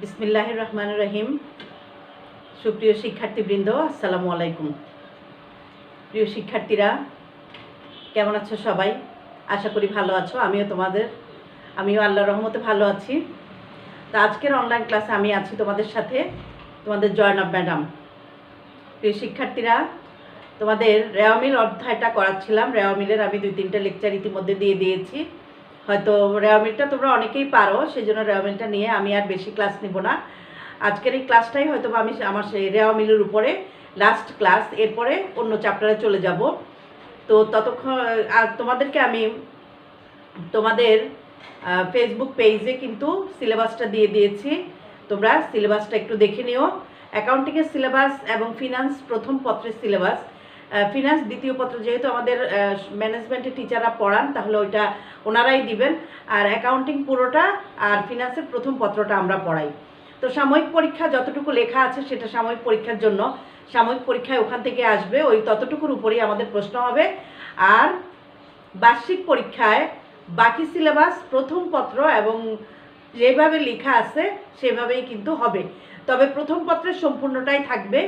বিসমিল্লাহির রহমানির রহিম। সুপ্রিয় শিক্ষার্থীবৃন্দ, আসসালামু আলাইকুম। প্রিয় শিক্ষার্থীরা, কেমন আছো সবাই? আশা করি ভালো আছো। আমিও আল্লাহর রহমতে ভালো আছি। তো আজকের অনলাইন ক্লাসে আমি আছি তোমাদের সাথে, তোমাদের জয়নাব ম্যাডাম। প্রিয় শিক্ষার্থীরা, তোমাদের রেওয়ামিল অধ্যায়টা করাচ্ছিলাম। রেওয়ামিলের আমি 2-3টা লেকচার ইতিমধ্যে দিয়ে দিয়েছি। হয়তো রেওয়ামিলটা তোমরা অনেকেই পারো, সেই জন্য রেওয়ামিলটা নিয়ে আমি আর বেশি ক্লাস নিব না। আজকের এই ক্লাসটাই হয়তো আমি আমার সেই রেওয়ামিলের উপরে লাস্ট ক্লাস, এরপরে অন্য চ্যাপ্টারে চলে যাব। তো ততক্ষণ তোমাদেরকে আমি তোমাদের ফেসবুক পেজে কিন্তু সিলেবাসটা দিয়ে দিয়েছি। তোমরা সিলেবাসটা একটু দেখে নিও। অ্যাকাউন্টিংয়ের সিলেবাস এবং ফিনান্স প্রথম পত্রের সিলেবাস, ফিনান্স দ্বিতীয় পত্র যেহেতু আমাদের ম্যানেজমেন্টের টিচাররা পড়ান, তাহলে ওইটা ওনারাই দিবেন। আর অ্যাকাউন্টিং পুরোটা আর ফিনান্সের প্রথম পত্রটা আমরা পড়াই। তো সাময়িক পরীক্ষা যতটুকু লেখা আছে সেটা সাময়িক পরীক্ষার জন্য, সাময়িক পরীক্ষায় ওখান থেকে আসবে, ওই ততটুকুর উপরেই আমাদের প্রশ্ন হবে। আর বার্ষিক পরীক্ষায় বাকি সিলেবাস প্রথম পত্র এবং যেভাবে লেখা আছে সেভাবেই কিন্তু হবে। তবে প্রথম পত্রের সম্পূর্ণটাই থাকবে,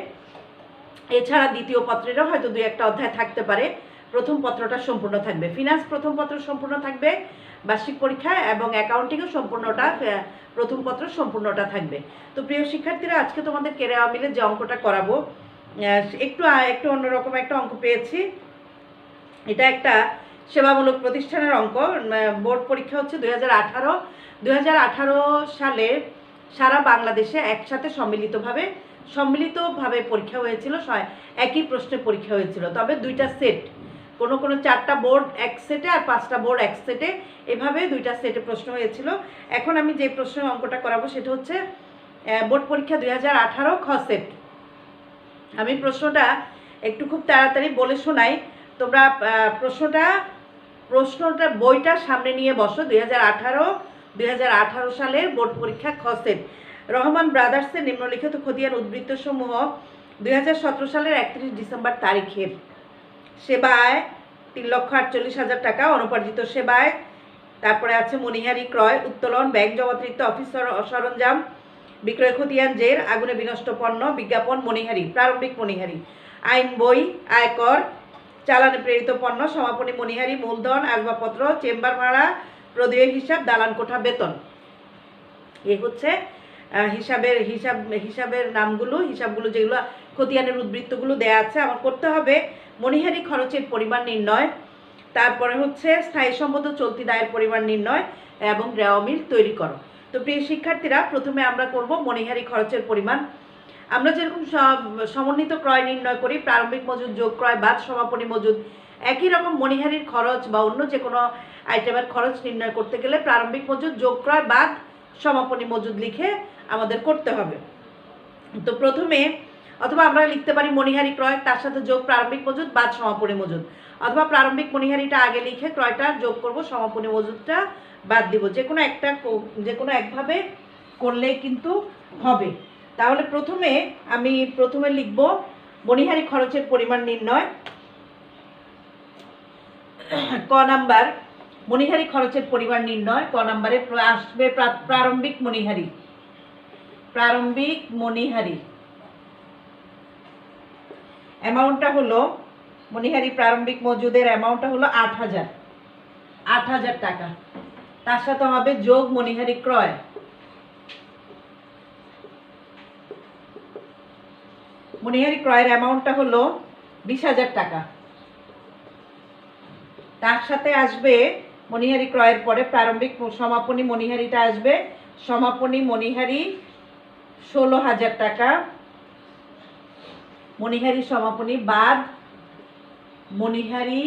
এছাড়া দ্বিতীয় পত্রেরও হয়তো 2-1টা অধ্যায় থাকতে পারে। প্রথম পত্রটা সম্পূর্ণ থাকবে, ফিনান্স প্রথম পত্র সম্পূর্ণ থাকবে বার্ষিক পরীক্ষায়, এবং অ্যাকাউন্টিংও সম্পূর্ণটা প্রথম পত্র সম্পূর্ণটা থাকবে। তো প্রিয় শিক্ষার্থীরা, আজকে তোমাদের রেওয়ামিলের যে অঙ্কটা করাবো, একটু অন্যরকম একটা অঙ্ক পেয়েছি। এটা একটা সেবামূলক প্রতিষ্ঠানের অঙ্ক। বোর্ড পরীক্ষা হচ্ছে 2018 সালে সারা বাংলাদেশে একসাথে সম্মিলিতভাবে পরীক্ষা হয়েছিল। একই প্রশ্নের পরীক্ষা হয়েছিল, তবে 2টা সেট, কোনো 4টা বোর্ড এক সেটে আর 5টা বোর্ড এক সেটে, এভাবে 2টা সেটে প্রশ্ন হয়েছিল। এখন আমি যে প্রশ্নের অঙ্কটা করাবো সেটা হচ্ছে বোর্ড পরীক্ষা 2018 খ সেট। আমি প্রশ্নটা একটু খুব তাড়াতাড়ি বলে শোনাই। তোমরা প্রশ্নটা বইটা সামনে নিয়ে বসো। 2018 সালের বোর্ড পরীক্ষা খ সেট। রহমান ব্রাদার্সের নিম্নলিখিত খতিয়ান উদ্বৃত্তসমূহ 2017 সালের 31 ডিসেম্বর তারিখের সেবায় 3,48,000 টাকা, অনুপার্জিত সেবায়, তারপরে আছে মণিহারি ক্রয়, উত্তোলন, ব্যাংক জমাতিরিক্ত অফিস সরঞ্জাম, বিক্রয় খতিয়ান জের, আগুনে বিনষ্ট পণ্য, বিজ্ঞাপন, মণিহারি, প্রারম্ভিক মণিহারি, আইন বই, আয়কর, চালানে প্রেরিত পণ্য, সমাপনী মণিহারি, মূলধন, আসবাবপত্র, চেম্বার ভাড়া, প্রদেয় হিসাব, দালান কোঠা, বেতন। এ হচ্ছে হিসাবের হিসাবগুলো যেগুলো খতিয়ানের উদ্বৃত্তগুলো দেয়া আছে। আমার করতে হবে মণিহারি খরচের পরিমাণ নির্ণয়, তারপরে হচ্ছে স্থায়ী সম্পদ চলতি দায়ের পরিমাণ নির্ণয় এবং রেওয়ামিল তৈরি করো। তো প্রিয় শিক্ষার্থীরা, প্রথমে আমরা করব মণিহারি খরচের পরিমাণ। আমরা যেরকম সমন্বিত ক্রয় নির্ণয় করি, প্রারম্ভিক মজুদ যোগ ক্রয় বাদ সমাপনী মজুদ, একই রকম মণিহারির খরচ বা অন্য যে কোনো আইটেমের খরচ নির্ণয় করতে গেলে প্রারম্ভিক মজুদ যোগ ক্রয় বাদ সমাপনী মজুদ লিখে আমাদের করতে হবে। তো প্রথমে অথবা আমরা লিখতে পারি মণিহারি ক্রয়, তার সাথে যোগ প্রারম্ভিক মজুদ বাদ সমাপনী মজুদ, অথবা প্রারম্ভিক মণিহারিটা আগে লিখে ক্রয়টা যোগ করব, সমাপনী মজুদটা বাদ দিব। যে কোনো একভাবে করলে কিন্তু হবে। তাহলে আমি প্রথমে লিখব মণিহারি খরচের পরিমাণ নির্ণয়। ক নাম্বার, মণিহারি খরচের পরিমাণ নির্ণয়। ক নাম্বারে আসবে প্রারম্ভিক মণিহারি অ্যামাউন্টটা হলো, মণিহারি প্রারম্ভিক মজুদের অ্যামাউন্টটা হলো 8,000 টাকা। তার সাথে হবে যোগ মণিহারি ক্রয়, মণিহারি ক্রয়ের অ্যামাউন্টটা হলো 20,000 টাকা। তার সাথে আসবে মণিহারি ক্রয়ের পরে প্রারম্ভিক সমাপনী মণিহারিটা আসবে, সমাপনী মণিহারি 16,000 টাকা, মণিহারি সমাপনী বাদ মণিহারি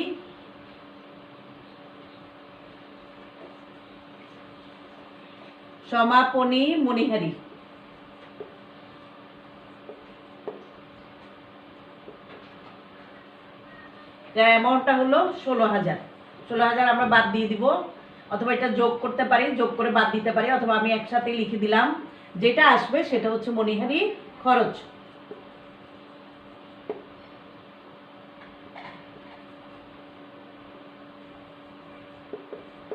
সমাপনী মণিহারি। যার অ্যামাউন্টটা হলো 16,000 আমরা বাদ দিয়ে দিব, অথবা এটা যোগ করতে পারি, যোগ করে বাদ দিতে পারি, অথবা আমি একসাথে লিখে দিলাম। যেটা আসবে সেটা হচ্ছে মণিহারি খরচ।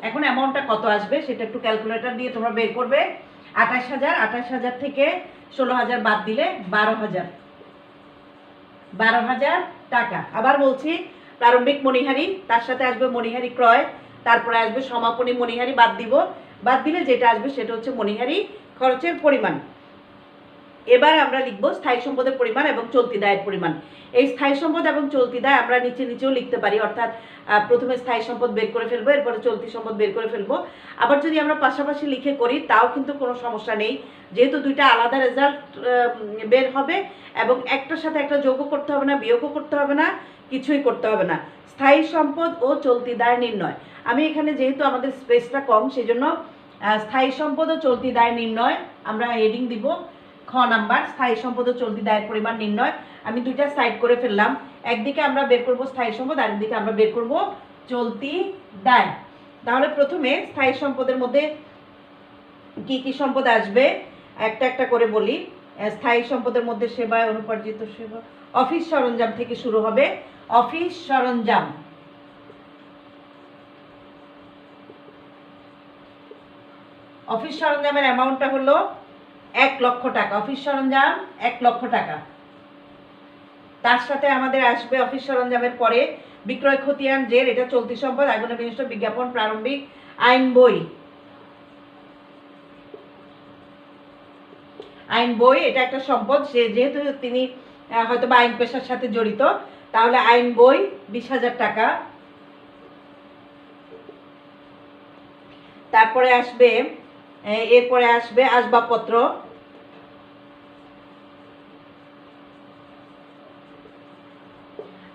এখন অ্যামাউন্টটা কত আসবে সেটা একটু ক্যালকুলেটর দিয়ে তোমরা বের করবে। 28,000, 28,000 থেকে 16,000 বাদ দিলে 12,000, 12,000 টাকা। আবার বলছি, প্রারম্ভিক মণিহারি, তার সাথে আসবে মণিহারি ক্রয়, তারপরে আসবে সমাপনী মণিহারি বাদ দিব, বাদ দিলে যেটা আসবে সেটা হচ্ছে মণিহারি খরচের পরিমাণ। এবার আমরা লিখব স্থায়ী সম্পদের পরিমাণ এবং চলতি দায়ের পরিমাণ। এই স্থায়ী সম্পদ এবং চলতি দায় আমরা নিচেও লিখতে পারি, অর্থাৎ প্রথমে স্থায়ী সম্পদ বের করে ফেলবো, এরপরে চলতি সম্পদ বের করে ফেলবো। আবার যদি আমরা পাশাপাশি লিখে করি তাও কিন্তু কোনো সমস্যা নেই, যেহেতু দুইটা আলাদা রেজাল্ট বের হবে এবং একটার সাথে একটা যোগও করতে হবে না, বিয়োগও করতে হবে না, কিছুই করতে হবে না। স্থায়ী সম্পদ ও চলতি দায় নির্ণয়। আমি এখানে যেহেতু আমাদের স্পেসটা কম, সেই জন্য স্থায়ী সম্পদ ও চলতি দায় নির্ণয় আমরা হেডিং দিব খ নাম্বার, স্থায়ী সম্পদ ও চলতি দায়ের পরিমাণ নির্ণয়। আমি দুইটা সাইড করে ফেললাম, একদিকে আমরা বের করব স্থায়ী সম্পদ, আরেকদিকে আমরা বের করব চলতি দায়। তাহলে প্রথমে স্থায়ী সম্পদের মধ্যে কি কি সম্পদ আসবে একটা একটা করে বলি। স্থায়ী সম্পদের মধ্যে সেবায় অনুপার্জিত সেবা, অফিস সরঞ্জাম থেকে শুরু হবে। অফিস সরঞ্জাম, অফিস সরঞ্জামের অ্যামাউন্টটা হলো 1 লক্ষ টাকা। অফিস সরঞ্জাম 1 লক্ষ টাকা। তার সাথে আমাদের আসবে অফিস সরঞ্জামের পরে বিক্রয় খতিয়ান জের, এটা চলতি সম্পদ, আগুনে বিনষ্ট বিজ্ঞাপন, প্রারম্ভিক আইন বই, আইন বই এটা একটা সম্পদ, সে যেহেতু তিনি হয়তো বা আইন পেশার সাথে জড়িত, তাহলে আইন বই 20,000 টাকা। তারপরে আসবে, এরপরে আসবে আসবাবপত্র,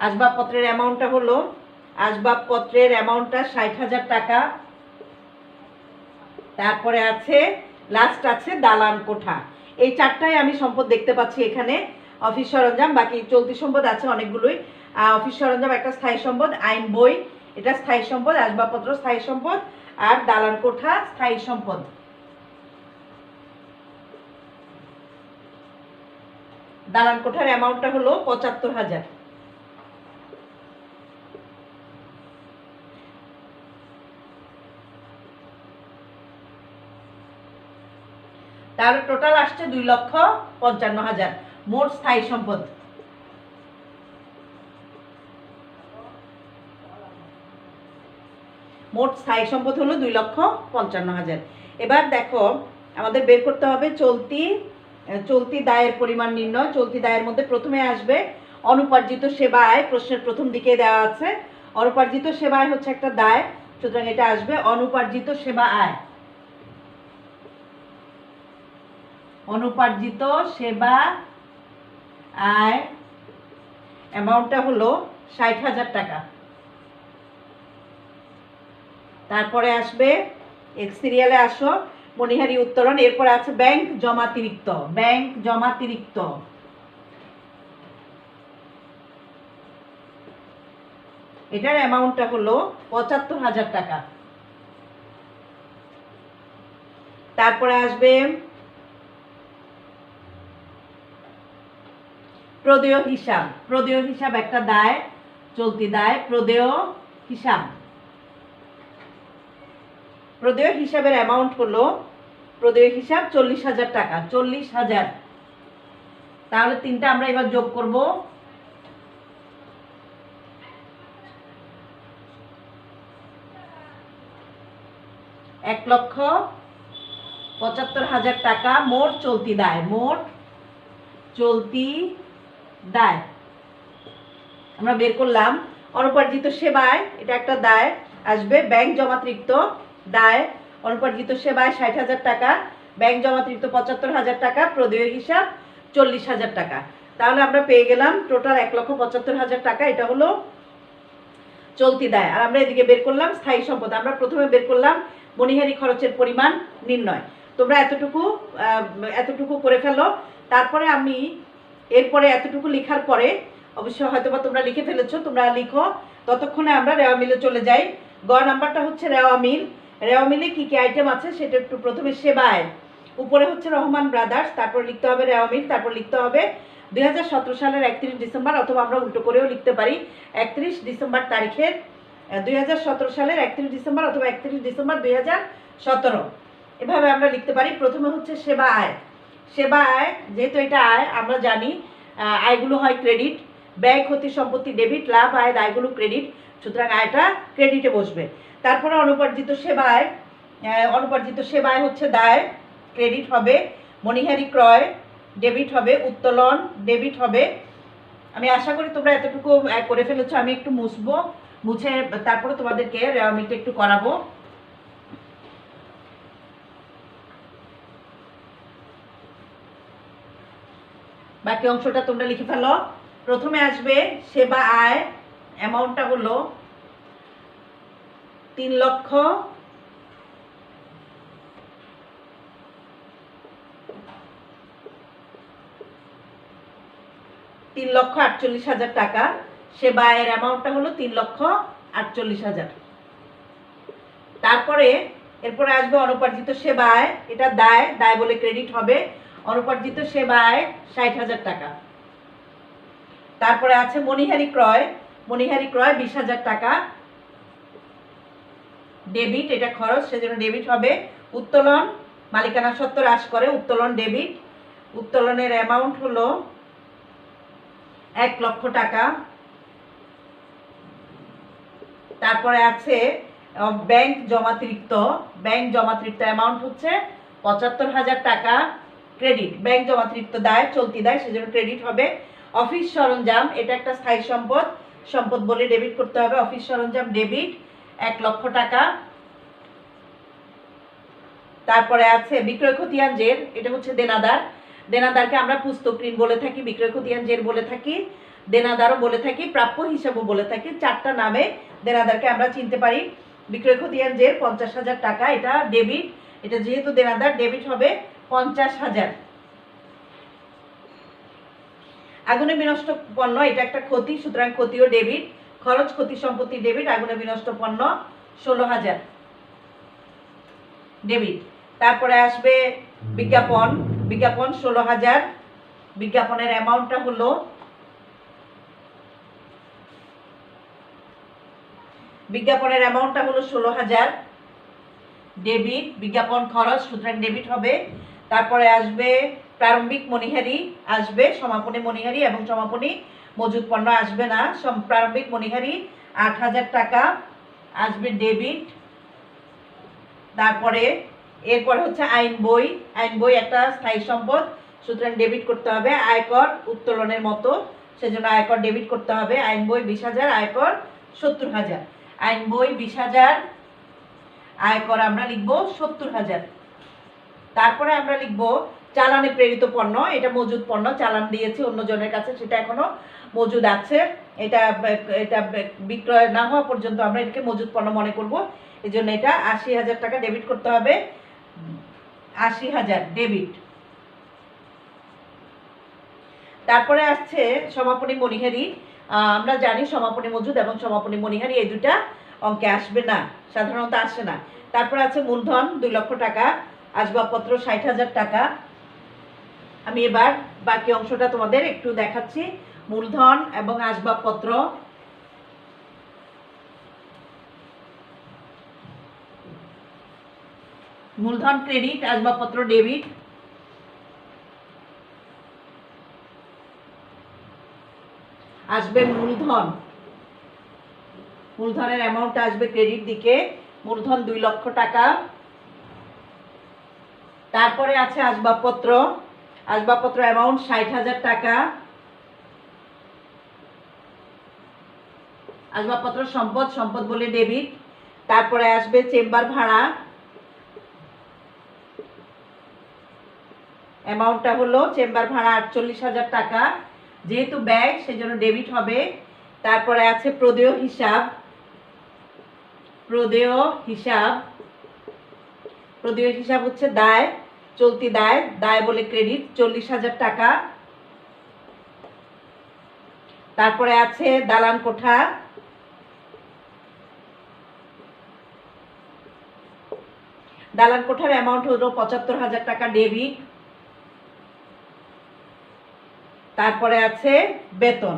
আসবাবপত্রের অ্যামাউন্টটা হলো, আসবাবপত্রের অ্যামাউন্টটা 60,000 টাকা। তারপরে আছে লাস্ট আছে দালান কোঠা। এই চারটাই আমি সম্পদ দেখতে পাচ্ছি এখানে। অফিস সরঞ্জাম, বাকি চলতি সম্পদ আছে অনেকগুলোই। অফিস সরঞ্জাম একটা স্থায়ী সম্পদ, আইন বই এটা স্থায়ী সম্পদ, আসবাবপত্র স্থায়ী সম্পদ, আর দালান কোঠা স্থায়ী সম্পদ। দালান কোঠার অ্যামাউন্টটা হলো 75,000। তাহলে টোটাল আসছে 2,55,000 মোট স্থায়ী সম্পদ। মোট স্থায়ী সম্পদ হলো 2,55,000। এবার দেখো আমাদের বের করতে হবে চলতি দায়ের পরিমাণ নির্ণয়। চলতি দায়ের মধ্যে প্রথমে আসবে অনুপার্জিত সেবা আয়, প্রশ্নের প্রথম দিকে দেওয়া আছে। অনুপার্জিত সেবা আয় হচ্ছে একটা দায়, সুতরাং এটা আসবে অনুপার্জিত সেবা আয়। অনুপার্জিত সেবা আয় অ্যামাউন্টটা হলো 60,000 টাকা। তারপরে আসবে সিরিয়ালে আসো মণিহারি উত্তোলন, এরপরে আছে ব্যাংক জমাতিরিক্ত। ব্যাংক জমাতিরিক্ত এটার অ্যামাউন্টটা হলো 75,000 টাকা। তারপরে আসবে প্রদেয় হিসাব। প্রদেয় হিসাব একটা দায়, চলতি দায়। প্রদেয় হিসাব, প্রদেয় হিসাবের অ্যামাউন্ট হলো, প্রদেয় হিসাব 40,000 টাকা। 40,000। তাহলে তিনটা আমরা এবার যোগ করব। এক লক্ষ 75,000 টাকা মোট চলতি দায়। মোট চলতি দায় আমরা বের করলাম। অনুপার্জিত সেবায় এটা একটা দায় আসবে, ব্যাংক জমাতিরিক্ত দায়। অনুপার্জিত সেবায় 60,000 টাকা, ব্যাংক জমাতিরিক্ত 75,000 টাকা, প্রদেয় হিসাব 40,000 টাকা। তাহলে আমরা পেয়ে গেলাম টোটাল 1,75,000 টাকা। এটা হলো চলতি দায়। আর আমরা এদিকে বের করলাম স্থায়ী সম্পদ। আমরা প্রথমে বের করলাম মণিহারি খরচের পরিমাণ নির্ণয়। তোমরা এতটুকু করে ফেলো। তারপরে আমি এরপরে এতটুকু লেখার পরে অবশ্যই হয়তোবা তোমরা লিখে ফেলেছো, তোমরা লিখো। ততক্ষণে আমরা রেওয়া মিলে চলে যাই। গ নাম্বারটা হচ্ছে রেওয়া মিল। রেওয়া মিলে কী কী আইটেম আছে সেটা একটু প্রথমে সেবায়। উপরে হচ্ছে রহমান ব্রাদার্স, তারপর লিখতে হবে রেওয়া মিল, তারপর লিখতে হবে 2017 সালের 31 ডিসেম্বর, অথবা আমরা উল্টো করেও লিখতে পারি 31 ডিসেম্বর তারিখের 2017 সালের 31 ডিসেম্বর, অথবা 31 ডিসেম্বর 2017। এভাবে আমরা লিখতে পারি। প্রথমে হচ্ছে সেবা আয়। সেবা আয়, যেহেতু এটা আয়, আমরা জানি আয়গুলো হয় ক্রেডিট, ব্যয় ক্ষতি সম্পত্তি ডেবিট, লাভ আয় দায়গুলো ক্রেডিট, সুতরাং আয়টা ক্রেডিটে বসবে। তারপরে অনুপার্জিত সেবা আয়, অনুপার্জিত সেবা আয় হচ্ছে দায়, ক্রেডিট হবে। মণিহারি ক্রয় ডেবিট হবে, উত্তোলন ডেবিট হবে। আমি আশা করি তোমরা এতটুকু করে ফেলেছো। আমি একটু মুছবো, মুছে তারপরে তোমাদেরকে রেওয়ামিটা একটু করাবো। বাকি অংশটা তোমরা লিখে ফেলো। প্রথমে আসবে সেবা আয়, অ্যামাউন্টটা হলো 3,48,000 টাকা। সেবা আয়ের অ্যামাউন্টটা হলো 3,48,000। তারপরে এরপরে আসবে অনুপার্জিত সেবা আয়, এটা দায়, দায় বলে ক্রেডিট হবে। অনুপার্জিত সেবা আয় 60,000 টাকা। তারপরে আছে মণিহারি ক্রয়, মণিহারি ক্রয় 20,000 টাকা, ডেবিট, এটা খরচ সেজন্য ডেবিট হবে। উত্তোলন, মালিকানা সত্ত্ব হ্রাস করে, উত্তোলন ডেবিট, উত্তোলনের অ্যামাউন্ট হলো 1 লক্ষ টাকা। তারপরে আছে ব্যাংক জমাতিরিক্ত, ব্যাংক জমাতিরিক্ত অ্যামাউন্ট হচ্ছে 75,000 টাকা, ক্রেডিট, ব্যাংক জমাতিরিক্ত দায়, চলতি দায় সেজন্য ক্রেডিট হবে। অফিস সরঞ্জাম, এটা একটা স্থায়ী সম্পদ, সম্পদ বলে ডেবিট করতে হবে। অফিস সরঞ্জাম ডেবিট 1 লক্ষ টাকা। তারপরে আছে বিক্রয় খতিয়ান জের, এটা হচ্ছে দেনাদার, দেনাদারকে আমরা পুস্তক ঋণ বলে থাকি, বিক্রয় খতিয়ান জের বলে থাকি, দেনাদারও বলে থাকি, প্রাপ্য হিসাবও বলে থাকি। 4টা নামে দেনাদারকে আমরা চিনতে পারি। বিক্রয় খতিয়ান জের 50,000 টাকা, এটা ডেবিট, এটা যেহেতু দেনাদার ডেবিট হবে 50,000। আগুনে বিনষ্ট পণ্য, এটা একটা ক্ষতি, সুতরাং ক্ষতিও ডেবিট, খরচ ক্ষতি সম্পত্তি ডেবিট, আগুনে বিনষ্ট পণ্য 16,000 ডেবিট। তারপরে আসবে বিজ্ঞাপন, বিজ্ঞাপন 16,000, বিজ্ঞাপনের অ্যামাউন্টটা হলো বিজ্ঞাপনের অ্যামাউন্টটা হলো 16,000 ডেবিট, বিজ্ঞাপন খরচ সুতরাং ডেবিট হবে। তারপরে আসবে প্রারম্ভিক মণিহারি, আসবে সমাপনী মণিহারি এবং সমাপনী মজুদ পণ্য আসবে না। প্রারম্ভিক মণিহারি 8,000 টাকা, আসবে ডেবিট। তারপরে এরপরে হচ্ছে আইন বই, আইন বই একটা স্থায়ী সম্পদ সুতরাং ডেবিট করতে হবে। আয়কর উত্তোলনের মতো সেজন্য আয়কর ডেবিট করতে হবে। আইন বই 20,000, আয়কর 70,000। আইন বই 20,000, আয়কর আমরা লিখবো 70,000। তারপরে আমরা লিখবো চালানে প্রেরিত পণ্য, এটা মজুদ পণ্য, চালান দিয়েছি অন্যজনের কাছে, সেটা এখনো মজুদ আছে, এটা এটা বিক্রয় না হওয়া পর্যন্ত আমরা এটাকে মজুদ পণ্য মনে করব। এই জন্য এটা 80,000 টাকা ডেবিট করতে হবে, 80,000 ডেবিট। তারপরে আসছে সমাপনী মণিহারি, আমরা জানি সমাপনী মজুদ এবং সমাপনী মণিহারি এই দুটা অঙ্কে আসবে না, সাধারণত আসে না। তারপরে আছে মূলধন 2 লক্ষ টাকা, আসবাবপত্র 60,000 টাকা। আমি এবার বাকি অংশটা তোমাদের একটু দেখাচ্ছি। মূলধন এবং আসবাবপত্র, মূলধন ক্রেডিট, আসবাবপত্র ডেবিট। আসবে মূলধন, মূলধনের অ্যামাউন্ট আসবে ক্রেডিট দিকে, মূলধন 2 লক্ষ টাকা। তারপরে আছে আসবাবপত্র, আসবাবপত্র অ্যামাউন্ট 60,000 টাকা। আসবাবপত্র সম্পদ, সম্পদ বলে ডেবিট। তারপরে আসবে চেম্বার ভাড়া, অ্যামাউন্টটা হলো চেম্বার ভাড়া 48,000 টাকা, যেহেতু ব্যয় সেজন্য ডেবিট হবে। তারপরে আছে প্রদেয় হিসাব, প্রদেয় হিসাব, প্রদেয় হিসাব হচ্ছে দায়, চলতি দায়, দায় বলে ক্রেডিট 40,000 টাকা। তারপরে আছে দালান কোঠা, দালান কোঠার অ্যামাউন্ট হলো 75,000 টাকা ডেবিট। তারপরে আছে বেতন,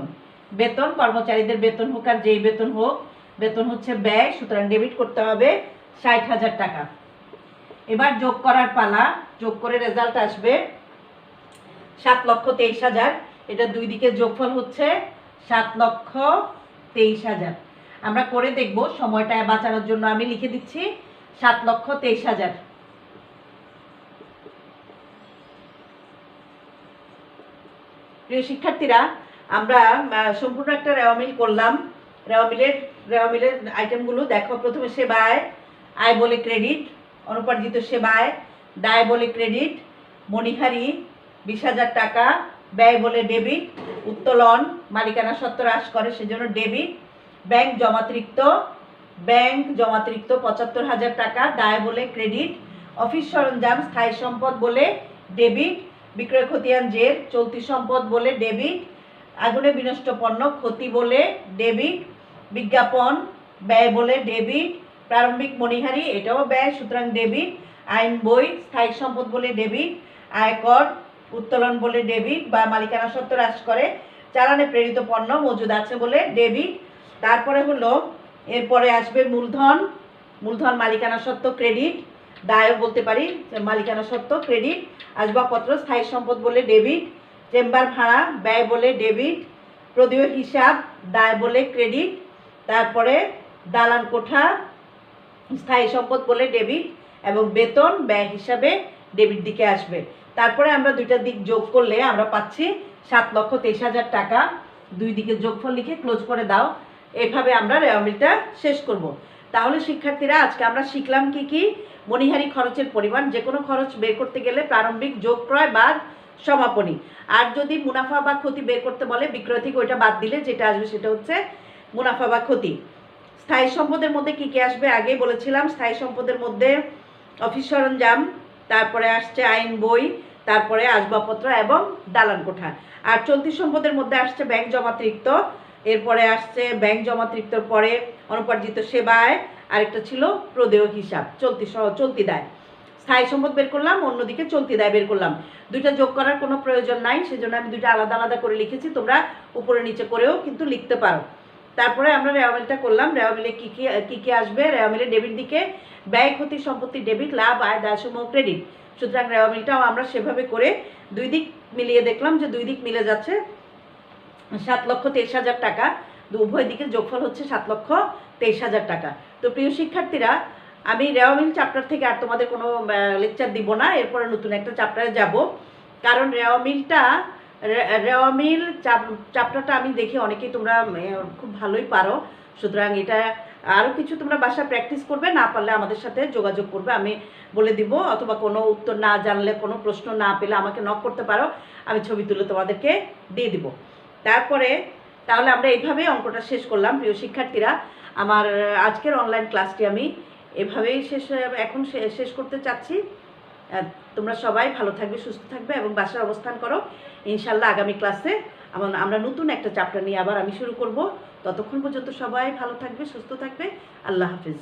বেতন কর্মচারীদের বেতন হোক আর যেই বেতন হোক, বেতন হচ্ছে ব্যয় সুতরাং ডেবিট করতে হবে 60,000 টাকা। এবার যোগ করার পালা। যোগ করে রেজাল্ট আসবে 7,23,000। এটা দুই দিকে যোগফল হচ্ছে 7,23,000। আমরা করে দেখব, সময়টা বাঁচানোর জন্য আমি লিখে দিচ্ছি 7,23,000। প্রিয় শিক্ষার্থীরা, আমরা সম্পূর্ণ একটা রেওয়া মিল করলাম। রেওয়া মিলের আইটেমগুলো দেখো। প্রথমে সেবায়, আয় বলে ক্রেডিট, অনুপার্জিত সেবায়, দায় বলে ক্রেডিট, মণিহারি 20,000 টাকা, ব্যয় বলে ডেবিট, উত্তোলন মালিকানা সত্ত্ব হ্রাস করে সেজন্য ডেবিট, ব্যাংক জমাতিরিক্ত 75,000 টাকা, দায় বলে ক্রেডিট, অফিস সরঞ্জাম স্থায়ী সম্পদ বলে ডেবিট, বিক্রয় খতিয়ান জের চলতি সম্পদ বলে ডেবিট, আগুনে বিনষ্ট পণ্য ক্ষতি বলে ডেবিট, বিজ্ঞাপন ব্যয় বলে ডেবিট, প্রারম্ভিক মণিহারি এটাও ব্যয় সুতরাং ডেবিট, আইন বই স্থায়ী সম্পদ বলে ডেবিট, আয়কর উত্তোলন বলে ডেবিট বা মালিকানা সত্ত্ব হ্রাস করে চালানে প্রেরিত পণ্য মজুদ আছে বলে ডেবিট। তারপরে হলো এরপরে আসবে মূলধন মালিকানা সত্ত্ব ক্রেডিট, দায়ও বলতে পারি মালিকানা সত্ত্ব ক্রেডিট, আসবাবপত্র স্থায়ী সম্পদ বলে ডেবিট, চেম্বার ভাড়া ব্যয় বলে ডেবিট, প্রদেয় হিসাব দায় বলে ক্রেডিট, তারপরে দালান কোঠা স্থায়ী সম্পদ বলে ডেবিট এবং বেতন ব্যয় হিসাবে ডেবিট দিকে আসবে। তারপরে আমরা দুইটা দিক যোগ করলে আমরা পাচ্ছি 7,23,000 টাকা। দুই দিকে যোগফল লিখে ক্লোজ করে দাও। এভাবে আমরা রেওয়া মিলটা শেষ করব। তাহলে শিক্ষার্থীরা, আজকে আমরা শিখলাম কি মণিহারি খরচের পরিমাণ। যে কোনো খরচ বের করতে গেলে প্রারম্ভিক যোগ ক্রয় বাদ সমাপনী। আর যদি মুনাফা বা ক্ষতি বের করতে বলে বিক্রয় থেকে ওইটা বাদ দিলে যেটা আসবে সেটা হচ্ছে মুনাফা বা ক্ষতি। স্থায়ী সম্পদের মধ্যে কি আসবে আগেই বলেছিলাম। স্থায়ী সম্পদের মধ্যে অফিস সরঞ্জাম, তারপরে আসছে আইন বই, তারপরে আসবাবপত্র এবং দালান কোঠা। আর চলতি সম্পদের মধ্যে আসছে ব্যাংক জমাতিরিক্ত, এরপরে আসছে ব্যাংক জমাতিরিক্তর পরে অনুপার্জিত সেবায়, আরেকটা ছিল প্রদেয় হিসাব চলতি দায়। স্থায়ী সম্পদ বের করলাম, অন্যদিকে চলতি দায় বের করলাম। দুইটা যোগ করার কোনো প্রয়োজন নাই, সেজন্য আমি দুইটা আলাদা আলাদা করে লিখেছি। তোমরা উপরে নিচে করেও কিন্তু লিখতে পারো। তারপরে আমরা রেওয়া মিলটা করলাম। রেওয়া মিলে কী আসবে? রেওয়া মিলে ডেবিট দিকে ব্যয় ক্ষতি সম্পত্তি ডেবিট, লাভ আয় দায়সমূহ ক্রেডিট। সুতরাং রেওয়া মিলটাও আমরা সেভাবে করে দুই দিক মিলিয়ে দেখলাম যে দুই দিক মিলে যাচ্ছে 7,23,000 টাকা। উভয় দিকে যোগফল হচ্ছে 7,23,000 টাকা। তো প্রিয় শিক্ষার্থীরা, আমি রেওয়া মিল চ্যাপ্টার থেকে আর তোমাদের কোনো লেকচার দিব না। এরপরে নতুন একটা চ্যাপ্টারে যাব, কারণ রেওয়া মিল চ্যাপ্টারটা আমি দেখি অনেকেই তোমরা খুব ভালোই পারো। সুতরাং এটা আরও কিছু তোমরা বাসায় প্র্যাকটিস করবে, না পারলে আমাদের সাথে যোগাযোগ করবে, আমি বলে দিব। অথবা কোনো উত্তর না জানলে, কোনো প্রশ্ন না পেলে আমাকে নক করতে পারো, আমি ছবি তুলে তোমাদেরকে দিয়ে দিব। তাহলে আমরা এইভাবেই অঙ্কটা শেষ করলাম। প্রিয় শিক্ষার্থীরা, আমার আজকের অনলাইন ক্লাসটি আমি এভাবেই এখন শেষ করতে চাচ্ছি। তোমরা সবাই ভালো থাকবে, সুস্থ থাকবে এবং বাসায় অবস্থান করো। ইনশাল্লাহ আগামী ক্লাসে আমরা নতুন একটা চ্যাপ্টার নিয়ে আবার আমি শুরু করব। ততক্ষণ পর্যন্ত সবাই ভালো থাকবে, সুস্থ থাকবে। আল্লাহ হাফিজ।